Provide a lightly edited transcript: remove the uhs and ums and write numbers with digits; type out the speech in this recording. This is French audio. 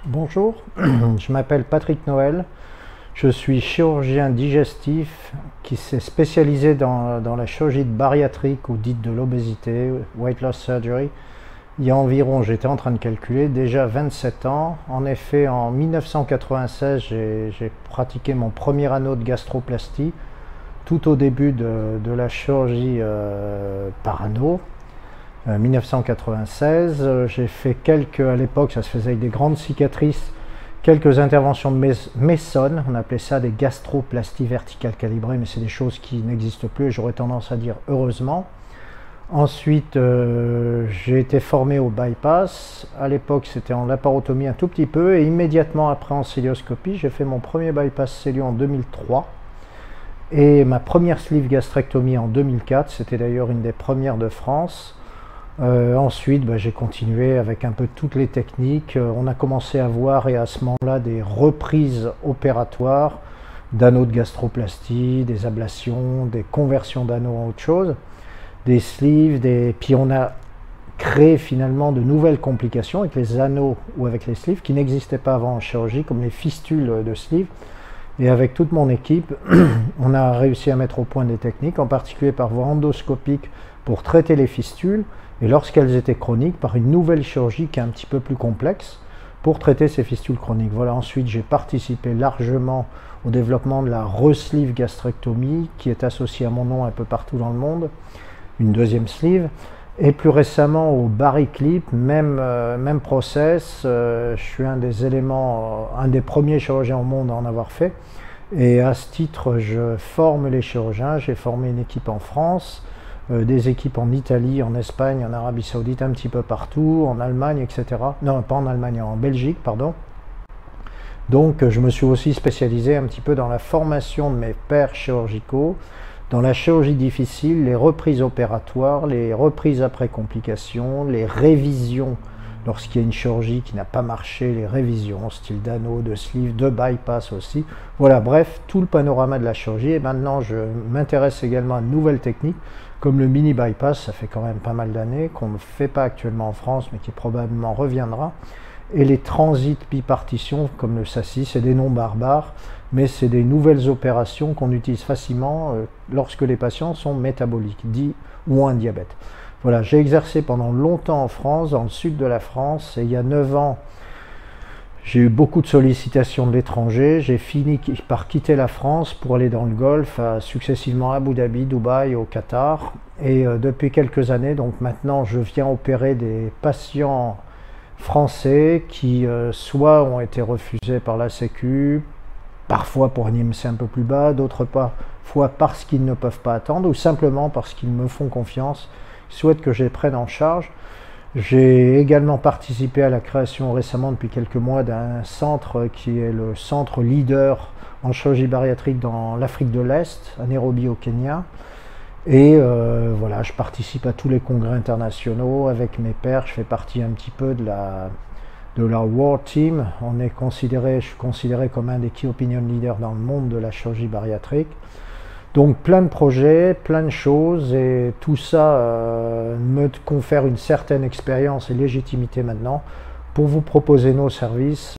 Bonjour, je m'appelle Patrick Noël, je suis chirurgien digestif qui s'est spécialisé dans la chirurgie bariatrique ou dite de l'obésité, weight loss surgery. Il y a environ, j'étais en train de calculer, déjà 27 ans. En effet, en 1996, j'ai pratiqué mon premier anneau de gastroplastie, tout au début de la chirurgie par anneau. 1996, j'ai fait à l'époque ça se faisait avec des grandes cicatrices, quelques interventions de Meson, on appelait ça des gastroplasties verticales calibrées, mais c'est des choses qui n'existent plus et j'aurais tendance à dire heureusement. Ensuite, j'ai été formé au bypass, à l'époque c'était en laparotomie un tout petit peu, et immédiatement après en cœlioscopie, j'ai fait mon premier bypass cœlio en 2003, et ma première sleeve gastrectomie en 2004, c'était d'ailleurs une des premières de France. Ensuite, j'ai continué avec un peu toutes les techniques. On a commencé à voir, et à ce moment-là, des reprises opératoires d'anneaux de gastroplastie, des ablations, des conversions d'anneaux en autre chose, des sleeves, puis on a créé finalement de nouvelles complications avec les anneaux ou avec les sleeves qui n'existaient pas avant en chirurgie, comme les fistules de sleeve. Et avec toute mon équipe, on a réussi à mettre au point des techniques, en particulier par voie endoscopique pour traiter les fistules, et lorsqu'elles étaient chroniques, par une nouvelle chirurgie qui est un petit peu plus complexe pour traiter ces fistules chroniques. Voilà, ensuite j'ai participé largement au développement de la re-sleeve gastrectomie qui est associée à mon nom un peu partout dans le monde, une deuxième sleeve, et plus récemment au Bariclip, même process. Je suis un des éléments, un des premiers chirurgiens au monde à en avoir fait, et à ce titre je forme les chirurgiens. J'ai formé une équipe en France, des équipes en Italie, en Espagne, en Arabie Saoudite, un petit peu partout, en Allemagne, etc. Non, pas en Allemagne, en Belgique, pardon. Donc je me suis aussi spécialisé un petit peu dans la formation de mes pairs chirurgicaux, dans la chirurgie difficile, les reprises opératoires, les reprises après complications, les révisions lorsqu'il y a une chirurgie qui n'a pas marché, les révisions, style d'anneau, de sleeve, de bypass aussi. Voilà, bref, tout le panorama de la chirurgie. Et maintenant, je m'intéresse également à de nouvelles techniques, comme le mini bypass, ça fait quand même pas mal d'années, qu'on ne fait pas actuellement en France, mais qui probablement reviendra. Et les transits bipartitions, comme le SACI, c'est des noms barbares, mais c'est des nouvelles opérations qu'on utilise facilement lorsque les patients sont métaboliques, ou ont un diabète. Voilà, j'ai exercé pendant longtemps en France, dans le sud de la France, et il y a 9 ans, j'ai eu beaucoup de sollicitations de l'étranger. J'ai fini par quitter la France pour aller dans le Golfe, successivement à Abu Dhabi, Dubaï, au Qatar. Et depuis quelques années, donc maintenant, je viens opérer des patients français qui soit ont été refusés par la Sécu, parfois pour un IMC un peu plus bas, d'autres fois parce qu'ils ne peuvent pas attendre, ou simplement parce qu'ils me font confiance, souhaitent que je les prenne en charge. J'ai également participé à la création récemment, depuis quelques mois, d'un centre qui est le centre leader en chirurgie bariatrique dans l'Afrique de l'Est, à Nairobi au Kenya. Et voilà, je participe à tous les congrès internationaux avec mes pairs. Je fais partie un petit peu de la World Team. Je suis considéré comme un des key opinion leaders dans le monde de la chirurgie bariatrique. Donc plein de projets, plein de choses, et tout ça me confère une certaine expérience et légitimité maintenant pour vous proposer nos services